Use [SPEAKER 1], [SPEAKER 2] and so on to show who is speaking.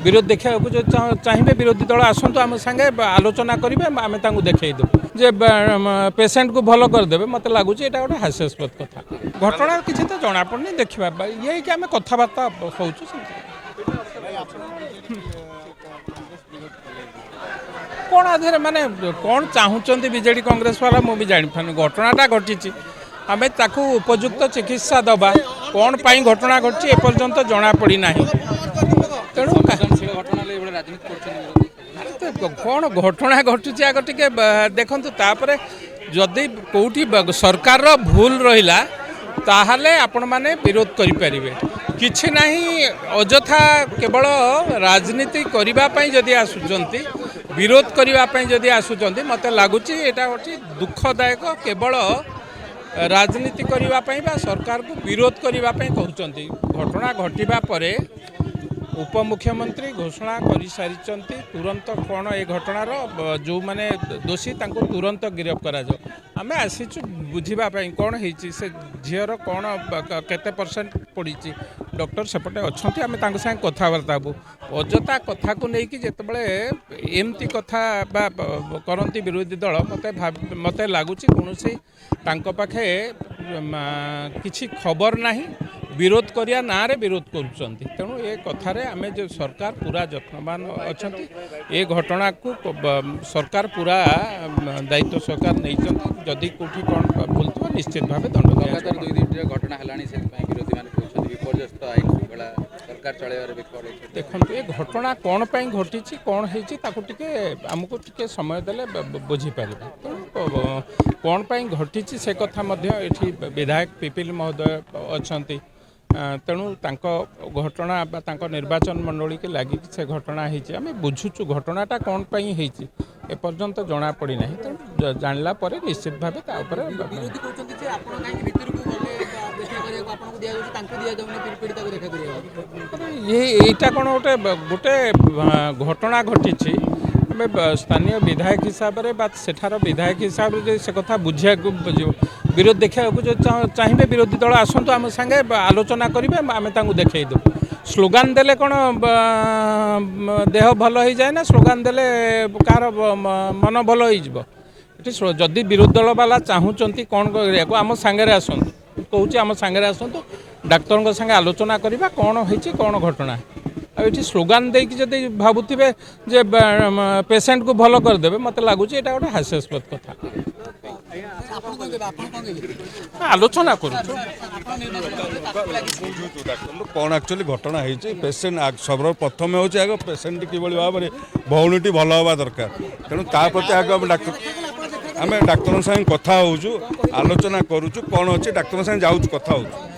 [SPEAKER 1] विरोध देखा जो चाहिए विरोधी दल आसतु आम सागे आलोचना करेंगे आम देखईदेव जे पेसेंट को भल करदे मत लगुच ये गोटे हास्यास्पद कथा घटना किसी तो जना पड़नी देखा ये कि आम कथबार्ता हो कौन आधे माने कौन चाहूँगी बीजेडी कांग्रेस वाला मुझे जापार घटनाटा घटी आम ताकू उपयुक्त चिकित्सा दबा कौन पाई घटना घटी एपर्यंत जना पड़ी ना तेणु कौन घटना घटुची आग टे देखु तापर जदि कौटी सरकार भूल रहा ताहले आपण माने विरोध करें किछि नहीं अजथा केवल राजनीति करने जदि आसुचंती विरोध करने जदि आसुचंती मत लगुच यहाँ गोटे दुखदायक केवल राजनीति करने सरकार को विरोध करने कहते घटना घटवा पर उपमुख्यमंत्री घोषणा कर सारी तुरंत कौन ए घटनार जो माने दोषी तांको तुरंत गिरफ करा आम आसीचु बुझापी कौन से झीर कौन केते परसेंट पड़ी डॉक्टर सेपटे अच्छा आम सागे कथबार्ता हूँ अजथा कथा को लेकिन जितेबाला एमती कथा करती विरोधी दल मत लगुच कौन पाखे किसी खबर नहीं विरोध करिया ना रे विरोध करुँच तेणु ये कथार आम जो सरकार पूरा जत्नवान अच्छा ये घटना को सरकार पूरा दायित्व सरकार नहीं जदि कौटी कौन भूल थो निश्चित भाव दंड
[SPEAKER 2] लगातार 2-3 घटना है विरोधी मैंने विपर्यस्त आईन श्रृंखला सरकार चलैबार
[SPEAKER 1] देखो ये घटना कौन पाई घटी कौन होती आमको टिके समय देले बुझीपारे तेणु कौन पाई घटी से कथा ये विधायक पिपिल महोदय अच्छा तेणु घटना निर्वाचन मंडली के लगी से घटना होती आम बुझुचु घटनाटा कौन पाई होती एपर्यंत जना पड़ी ना तेणु जानला पर निश्चित भाव यहीटा कौन गोटे गोटे घटना घटी स्थानीय विधायक हिसाब से सेठार विधायक हिसाब से कथा बुझा विरोध देखा जो चाहिए विरोधी दल आसतु आम सागे आलोचना करेंगे आम देखईदेव स्लोगान देले कौन देह भल हो जाए ना स्लोगान देले कार मन भल हो जदि विरोधी दल वाला चाहूँगी कौन को आम सागे आसतु कहूँ आम सागे आसतु डाक्तर संगे आलोचना करवा कौन होती कौन घटना ये स्लोगान देकी जदि भावुवे जे पेसेंट को भल करदे मत लगुच ये गोटे हास्यास्पद कथा आलोचना कर
[SPEAKER 3] कौन एक्चुअली घटना होती पेसेंट सब प्रथम हो पेसेंट कि भाव में भौणीटी भल हवा दरकार तेणु ताप्रति आगे आम डाक्तर संगे कथा होचु आलोचना करुचु कौन अच्छे डाक्तर संगे जाऊँ कथा होचु